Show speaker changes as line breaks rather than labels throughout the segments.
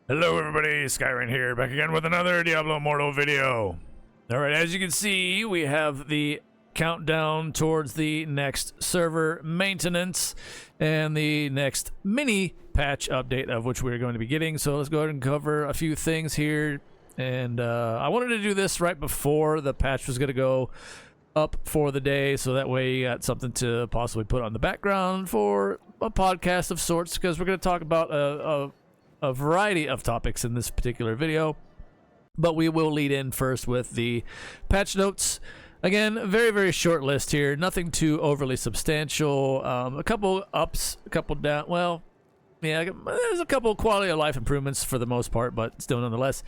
Hello everybody, Skyrain here, back again with another Diablo Immortal video. Alright, as you can see, we have the countdown towards the next server maintenance and the next mini patch update of which we're going to be getting. So let's go ahead and cover a few things here. And I wanted to do this right before the patch was going to go up for the day, so that way you got something to possibly put on the background for a podcast of sorts, because we're going to talk about a variety of topics in this particular video, but we will lead in first with the patch notes. Again, very short list here, nothing too overly substantial. A couple ups, a couple down. Well, yeah, there's a couple quality of life improvements for the most part, but still nonetheless.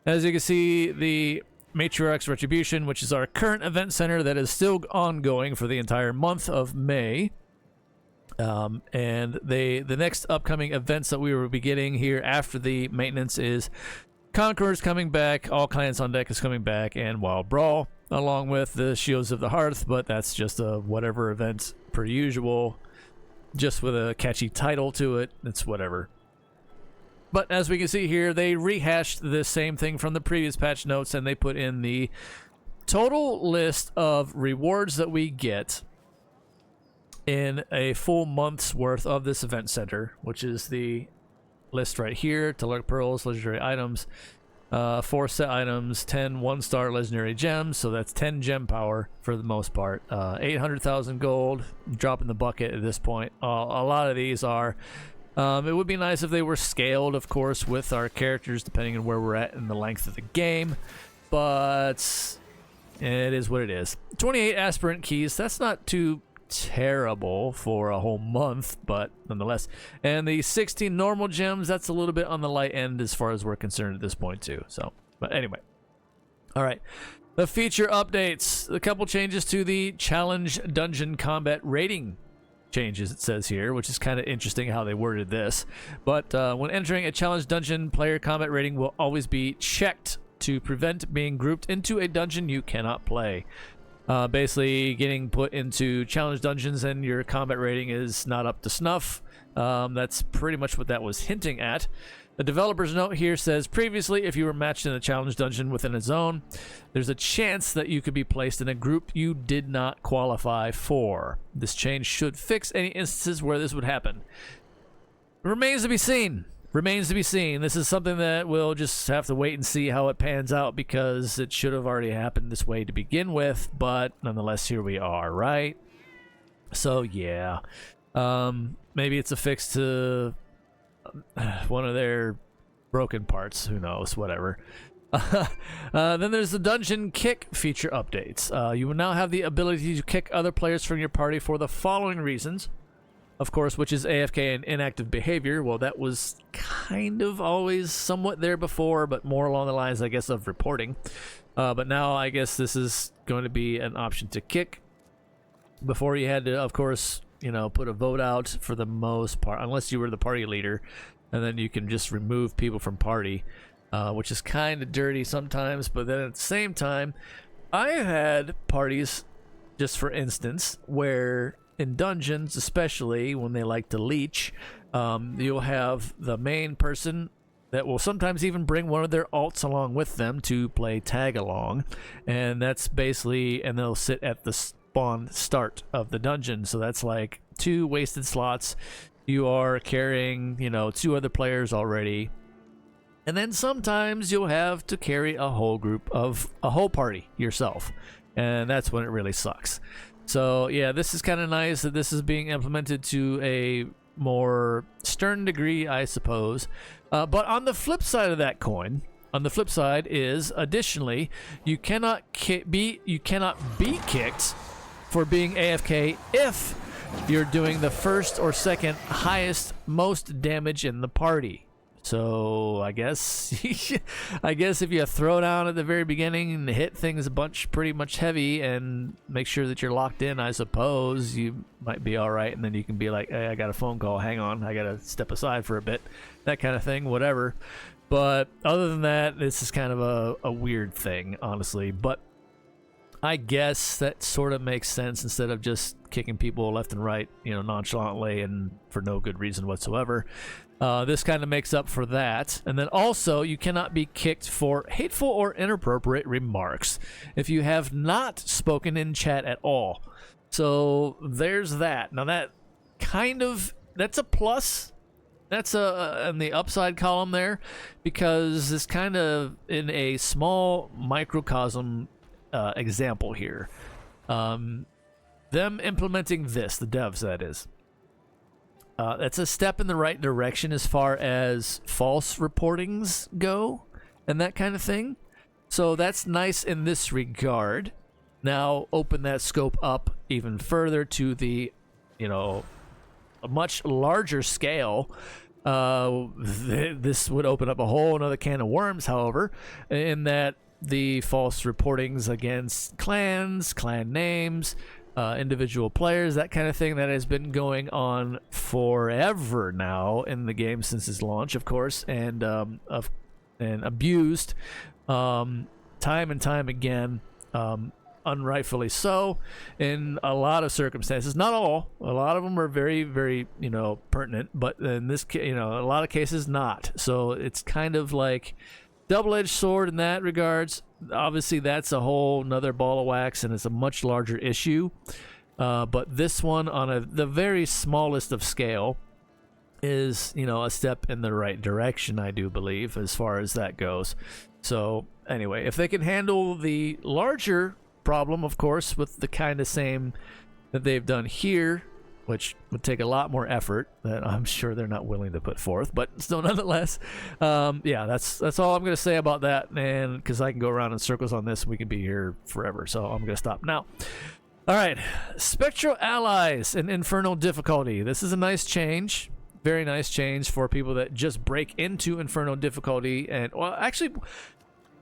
As you can see, the Matriarch's Retribution, which is our current event center that is still ongoing for the entire month of May. And the next upcoming events that we will be getting here after the maintenance is Conqueror's coming back, All Clans on Deck is coming back, and Wild Brawl, along with the Shields of the Hearth, but that's just a whatever event per usual, just with a catchy title to it. It's whatever. But as we can see here, they rehashed the same thing from the previous patch notes, and they put in the total list of rewards that we get in a full month's worth of this event center, which is the list right here: Teleric Pearls, legendary items, 4 set items, 10 1-star legendary gems, so that's 10 gem power for the most part, 800,000 gold, drop in the bucket at this point. A lot of these are, it would be nice if they were scaled, of course, with our characters, depending on where we're at in the length of the game, but it is what it is. 28 aspirant keys, that's not too terrible for a whole month, but nonetheless. And the 16 normal gems, that's a little bit on the light end as far as we're concerned at this point too. So, but anyway. All right. The feature updates. A couple changes to the challenge dungeon combat rating changes, it says here, which is kind of interesting how they worded this. But when entering a challenge dungeon, player combat rating will always be checked to prevent being grouped into a dungeon you cannot play. Basically getting put into challenge dungeons and your combat rating is not up to snuff. That's pretty much what that was hinting at. The developer's note here says, previously, if you were matched in a challenge dungeon within a zone, there's a chance that you could be placed in a group you did not qualify for. This change should fix any instances where this would happen. Remains to be seen. Remains to be seen. This is something that we'll just have to wait and see how it pans out, because it should have already happened this way to begin with, but nonetheless, here we are, right? So, yeah. Maybe it's a fix to one of their broken parts. Who knows? Whatever. Then there's the dungeon kick feature updates. You will now have the ability to kick other players from your party for the following reasons. Of course, which is AFK and inactive behavior. Well, that was kind of always somewhat there before, but more along the lines, I guess, of reporting. But now I guess this is going to be an option to kick. Before you had to, of course, you know, put a vote out for the most part, unless you were the party leader, and then you can just remove people from party, which is kind of dirty sometimes. But then at the same time, I had parties, just for instance, where in dungeons, especially when they like to leech, you'll have the main person that will sometimes even bring one of their alts along with them to play tag along, and that's basically, and they'll sit at the spawn start of the dungeon, so that's like 2 wasted slots. You are carrying, you know, 2 other players already, and then sometimes you'll have to carry a whole group of a whole party yourself, and that's when it really sucks. So yeah, this is kind of nice that this is being implemented to a more stern degree, I suppose. But on the flip side of that coin, on the flip side is, additionally, you cannot be kicked for being AFK if you're doing the first or second highest most damage in the party. So I guess if you throw down at the very beginning and hit things a bunch pretty much heavy and make sure that you're locked in, I suppose you might be all right, and then you can be like, hey, I got a phone call, hang on, I gotta step aside for a bit, that kind of thing, whatever. But other than that, this is kind of a weird thing, honestly. But I guess that sort of makes sense, instead of just kicking people left and right, you know, nonchalantly and for no good reason whatsoever. This kind of makes up for that. And then also, you cannot be kicked for hateful or inappropriate remarks if you have not spoken in chat at all. So there's that. Now that's a plus. That's in the upside column there, because it's kind of in a small microcosm example here. Them implementing this, the devs that is. That's a step in the right direction as far as false reportings go and that kind of thing. So that's nice in this regard. Now open that scope up even further to the, a much larger scale. This would open up a whole another can of worms, however, in that the false reportings against clans, clan names, individual players, that kind of thing that has been going on forever now in the game since its launch, of course, and abused time and time again, unrightfully so, in a lot of circumstances. Not all. A lot of them are very, very, pertinent, but in this, a lot of cases not. So it's kind of like double-edged sword in that regards. Obviously, that's a whole nother ball of wax, and it's a much larger issue. But this one, on the very smallest of scale, is a step in the right direction, I do believe, as far as that goes. So anyway, if they can handle the larger problem, of course, with the kind of same that they've done here, which would take a lot more effort that I'm sure they're not willing to put forth, but still, nonetheless, yeah, that's all I'm going to say about that, and because I can go around in circles on this, we can be here forever, so I'm going to stop now. All right, Spectral Allies and Infernal difficulty. This is a nice change, very nice change for people that just break into Infernal difficulty, and, well, actually,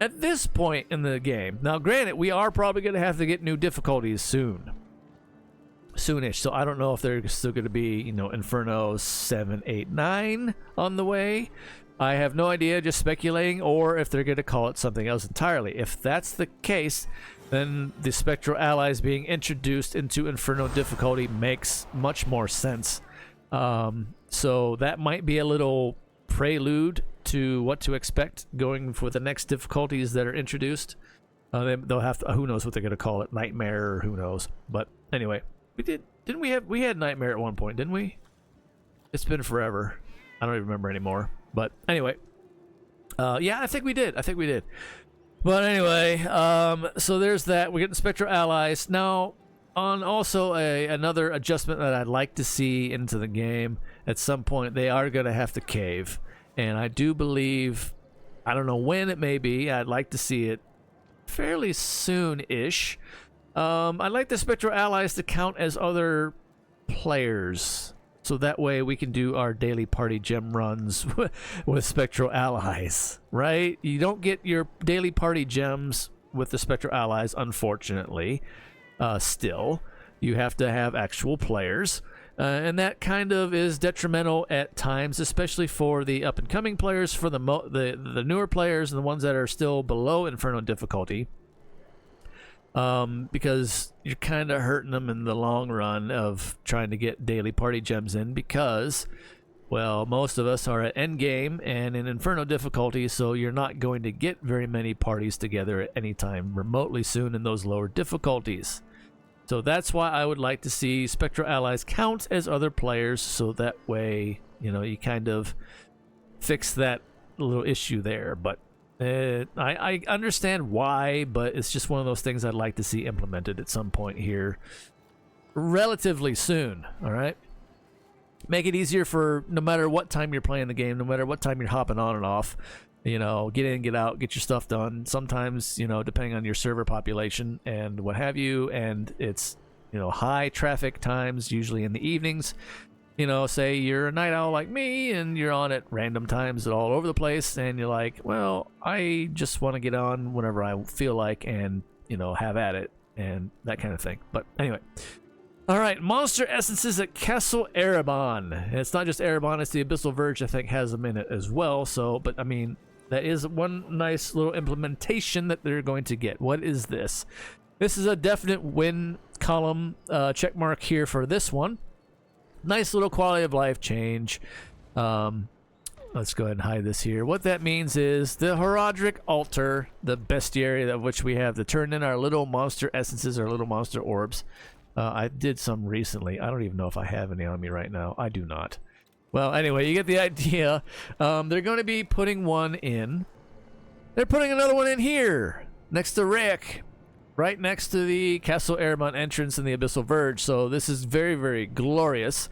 at this point in the game, now granted, we are probably going to have to get new difficulties soonish, so I don't know if there's still going to be, Inferno 7, 8, 9 on the way. I have no idea, just speculating, or if they're going to call it something else entirely. If that's the case, then the Spectral Allies being introduced into Inferno difficulty makes much more sense. So that might be a little prelude to what to expect going for the next difficulties that are introduced. They'll have to, who knows what they're going to call it, Nightmare, or who knows. But anyway, we had Nightmare at one point, didn't we? It's been forever. I don't even remember anymore. But anyway, yeah, I think we did. But anyway, so there's that. We're getting Spectral Allies now. On also another adjustment that I'd like to see into the game at some point, they are going to have to cave, and I do believe, I don't know when it may be. I'd like to see it fairly soon-ish. I'd like the Spectral Allies to count as other players, so that way we can do our daily party gem runs with Spectral Allies, right? You don't get your daily party gems with the Spectral Allies, unfortunately. Still, you have to have actual players, and that kind of is detrimental at times, especially for the up-and-coming players, for the newer players, and the ones that are still below Inferno difficulty. Because you're kind of hurting them in the long run of trying to get daily party gems in, because, well, most of us are at endgame and in Inferno difficulty, so you're not going to get very many parties together at any time remotely soon in those lower difficulties. So that's why I would like to see Spectral Allies count as other players, so that way, you kind of fix that little issue there. But I understand why, but it's just one of those things I'd like to see implemented at some point here relatively soon. All right, make it easier for no matter what time you're playing the game, no matter what time you're hopping on and off, get in, get out, get your stuff done. Sometimes, depending on your server population and what have you, and it's high traffic times, usually in the evenings. Say you're a night owl like me and you're on at random times all over the place, and you're like, well, I just want to get on whenever I feel like and, have at it and that kind of thing. But anyway. All right, Monster Essences at Castle Erebon. And it's not just Erebon, it's the Abyssal Verge, I think, has them in it as well. So, but I mean, that is one nice little implementation that they're going to get. What is this? This is a definite win column check mark here for this one. Nice little quality of life change. let's go ahead and hide this here. What that means is the Heraldric Altar, the bestiary of which we have to turn in our little monster essences, our little monster orbs. I did some recently. I don't even know if I have any on me right now. I do not. Well, anyway, you get the idea. They're going to be putting one in. They're putting another one in here, next to Rick, right next to the Castle Airmont entrance and the Abyssal Verge. So this is very, very glorious,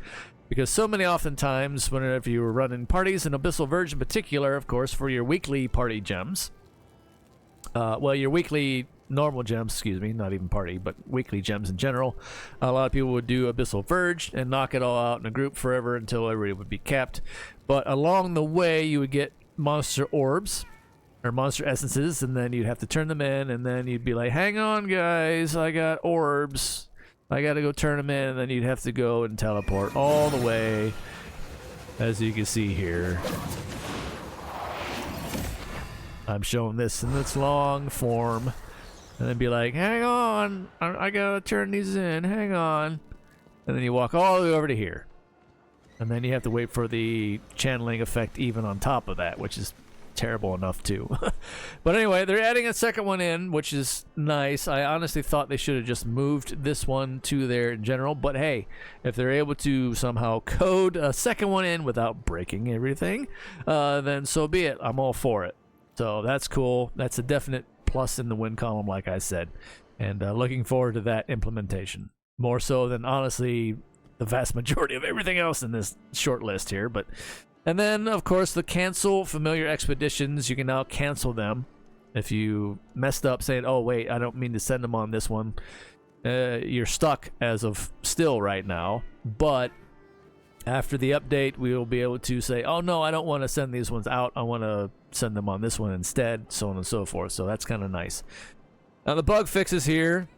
because so many oftentimes, whenever you were running parties, and Abyssal Verge in particular, of course, for your weekly party gems, well, your weekly normal gems, excuse me, not even party, but weekly gems in general, a lot of people would do Abyssal Verge and knock it all out in a group forever until everybody would be capped. But along the way, you would get monster orbs, or monster essences, and then you'd have to turn them in, and then you'd be like, hang on guys, I got orbs, I gotta go turn them in, and then you'd have to go and teleport all the way, as you can see here. I'm showing this in its long form, and then be like, hang on, I gotta turn these in, hang on, and then you walk all the way over to here, and then you have to wait for the channeling effect even on top of that, which is terrible enough too. But anyway, they're adding a second one in, which is nice. I honestly thought they should have just moved this one to there in general, but hey, if they're able to somehow code a second one in without breaking everything, then so be it. I'm all for it. So that's cool. That's a definite plus in the win column, like I said, and looking forward to that implementation more so than honestly the vast majority of everything else in this short list here. But and then, of course, the cancel familiar expeditions. You can now cancel them if you messed up saying, oh, wait, I don't mean to send them on this one. You're stuck as of still right now. But after the update, we will be able to say, oh, no, I don't want to send these ones out. I want to send them on this one instead, so on and so forth. So that's kind of nice. Now, the bug fixes here,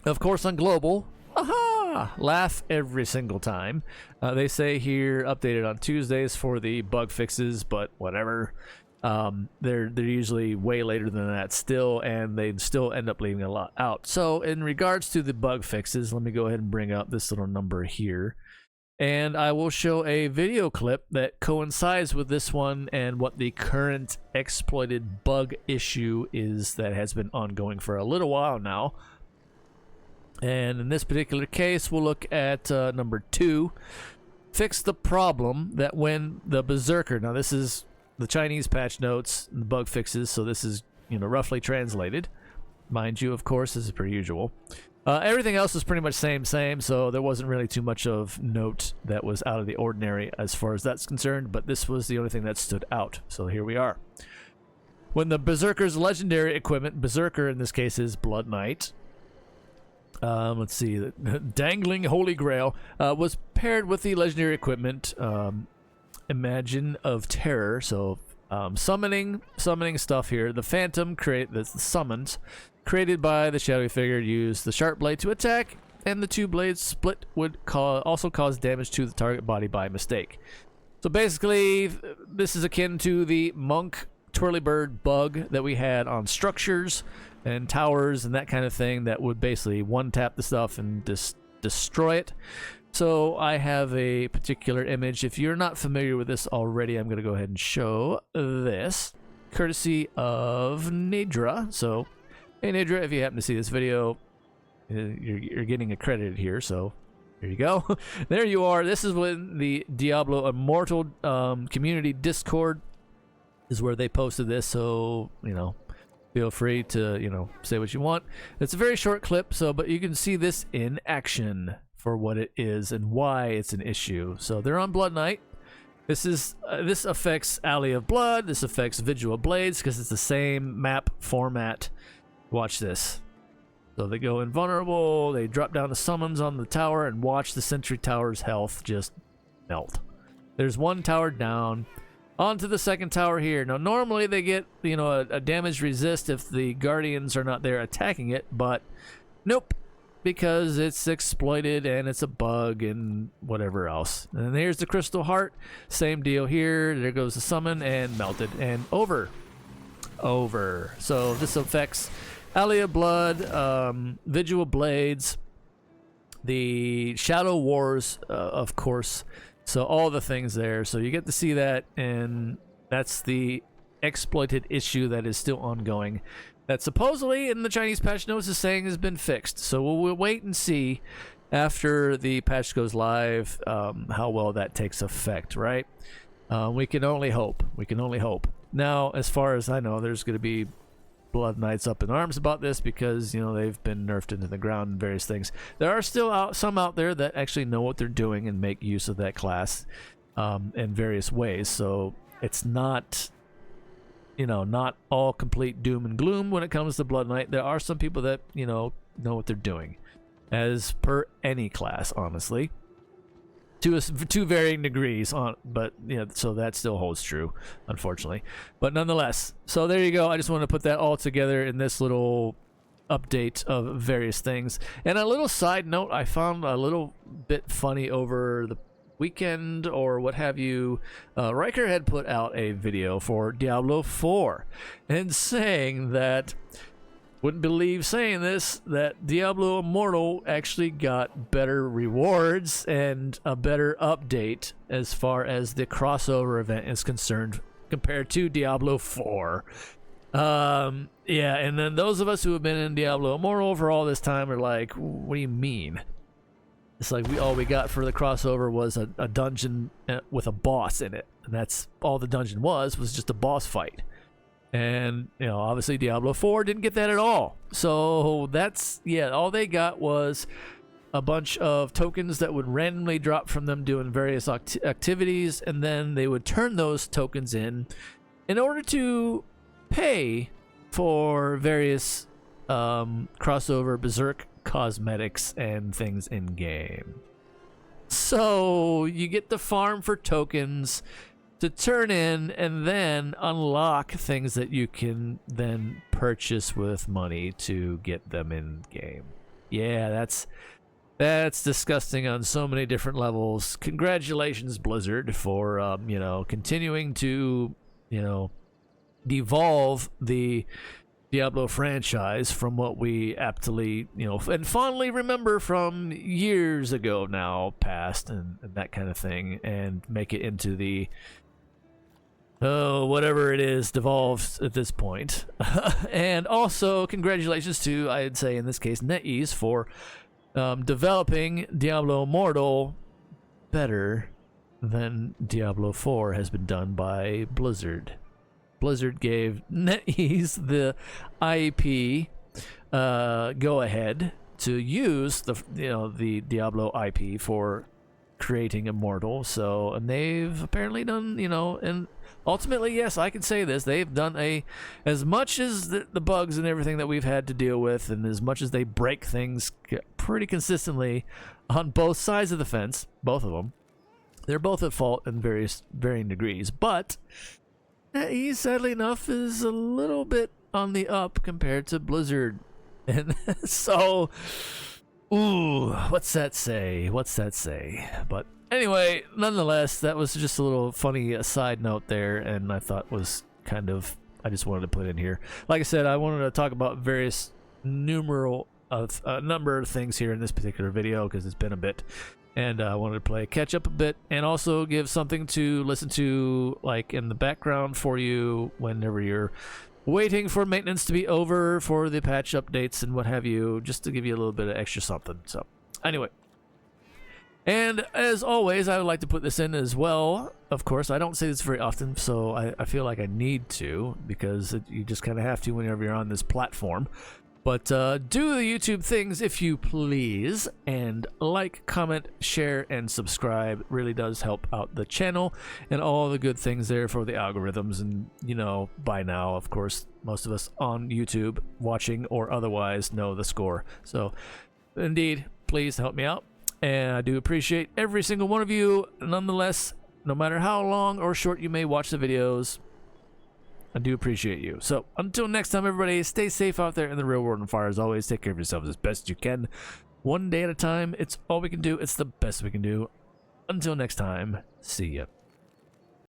of course, on global. Aha! Laugh every single time. They say here updated on Tuesdays for the bug fixes, but whatever. They're usually way later than that still, and they still end up leaving a lot out. So in regards to the bug fixes, let me go ahead and bring up this little number here, and I will show a video clip that coincides with this one and what the current exploited bug issue is that has been ongoing for a little while now. And in this particular case, we'll look at number 2. Fix the problem that when the Berserker, now this is the Chinese patch notes and the bug fixes, so this is, you know, roughly translated. Mind you, of course, this is per usual. Everything else is pretty much same, so there wasn't really too much of note that was out of the ordinary as far as that's concerned, but this was the only thing that stood out. So here we are. When the Berserker's legendary equipment, Berserker in this case is Blood Knight, let's see, Dangling Holy Grail, was paired with the legendary equipment, Imagine of Terror. So summoning stuff here. The Phantom the summons created by the shadowy figure use the sharp blade to attack, and the two blades split would also cause damage to the target body by mistake. So basically, this is akin to the Monk Twirlybird bug that we had on structures and towers and that kind of thing that would basically one-tap the stuff and destroy it. So I have a particular image. If you're not familiar with this already, I'm going to go ahead and show this, courtesy of Nidra. So, hey Nidra, if you happen to see this video, you're getting accredited here, so there you go. There you are. This is when the Diablo Immortal community Discord is where they posted this, so, you know, feel free to, you know, say what you want. It's a very short clip, so, but you can see this in action for what it is and why it's an issue. So they're on Blood Knight. This affects Alley of Blood. This affects Vigil of Blades because it's the same map format. Watch this. So they go invulnerable. They drop down the summons on the tower and watch the Sentry Tower's health just melt. There's one tower down. Onto the second tower here. Now, normally they get, you know, a damage resist if the Guardians are not there attacking it, but nope, because it's exploited and it's a bug and whatever else. And here's the Crystal Heart. Same deal here. There goes the summon and melted and over. So this affects Alley of Blood, Vigil of Blades, the Shadow Wars, of course, So all the things there. So you get to see that, and that's the exploited issue that is still ongoing. That supposedly in the Chinese patch notes is saying has been fixed. So we'll wait and see after the patch goes live how well that takes effect, right? We can only hope. We can only hope. Now, as far as I know, there's going to be Blood Knights up in arms about this because, you know, they've been nerfed into the ground and various things. There are still some out there that actually know what they're doing and make use of that class in various ways. So it's not, you know, not all complete doom and gloom when it comes to Blood Knight. There are some people that, you know what they're doing, as per any class, honestly, to varying degrees but you know, so that still holds true, unfortunately. But nonetheless, so there you go. I just want to put that all together in this little update of various things. And a little side note, I found a little bit funny over the weekend or what have you. Riker had put out a video for Diablo 4 and saying that, wouldn't believe saying this, that Diablo Immortal actually got better rewards and a better update as far as the crossover event is concerned compared to Diablo 4. Yeah, and then those of us who have been in Diablo Immortal for all this time are like, what do you mean? It's like all we got for the crossover was a dungeon with a boss in it, and that's all the dungeon was just a boss fight. And, you know, obviously Diablo 4 didn't get that at all. So that's, yeah, all they got was a bunch of tokens that would randomly drop from them doing various activities, and then they would turn those tokens in order to pay for various crossover Berserk cosmetics and things in game. So you get to farm for tokens to turn in and then unlock things that you can then purchase with money to get them in game. Yeah, that's disgusting on so many different levels. Congratulations, Blizzard, for you know, continuing to, you know, devolve the Diablo franchise from what we aptly, you know, and fondly remember from years ago now past and that kind of thing, and make it into the whatever it is, devolved at this point. And also, congratulations to, I'd say in this case, NetEase for developing Diablo Immortal better than Diablo 4 has been done by Blizzard. Blizzard gave NetEase the IP go-ahead to use the Diablo IP for creating Immortal. So, and they've apparently done, you know, and ultimately, yes, I can say this, they've done as much as the bugs and everything that we've had to deal with, and as much as they break things pretty consistently on both sides of the fence, both of them, they're both at fault in varying degrees. But he, sadly enough, is a little bit on the up compared to Blizzard. And so, ooh, what's that say? But anyway, nonetheless, that was just a little funny side note there, and I thought was kind of, I just wanted to put in here. Like I said, I wanted to talk about various number of things here in this particular video because it's been a bit, and I wanted to catch up a bit, and also give something to listen to, like, in the background for you whenever you're waiting for maintenance to be over for the patch updates and what have you, just to give you a little bit of extra something. So anyway, and as always, I would like to put this in as well. Of course, I don't say this very often, so I feel like I need to, because you just kind of have to whenever you're on this platform. But do the YouTube things if you please, and like, comment, share, and subscribe. It really does help out the channel and all the good things there for the algorithms. And, you know, by now, of course, most of us on YouTube, watching or otherwise, know the score. So, indeed, please help me out. And I do appreciate every single one of you. Nonetheless, no matter how long or short you may watch the videos, I do appreciate you. So until next time, everybody, stay safe out there in the real world, and fire as always, take care of yourselves as best you can. One day at a time. It's all we can do. It's the best we can do. Until next time, see ya.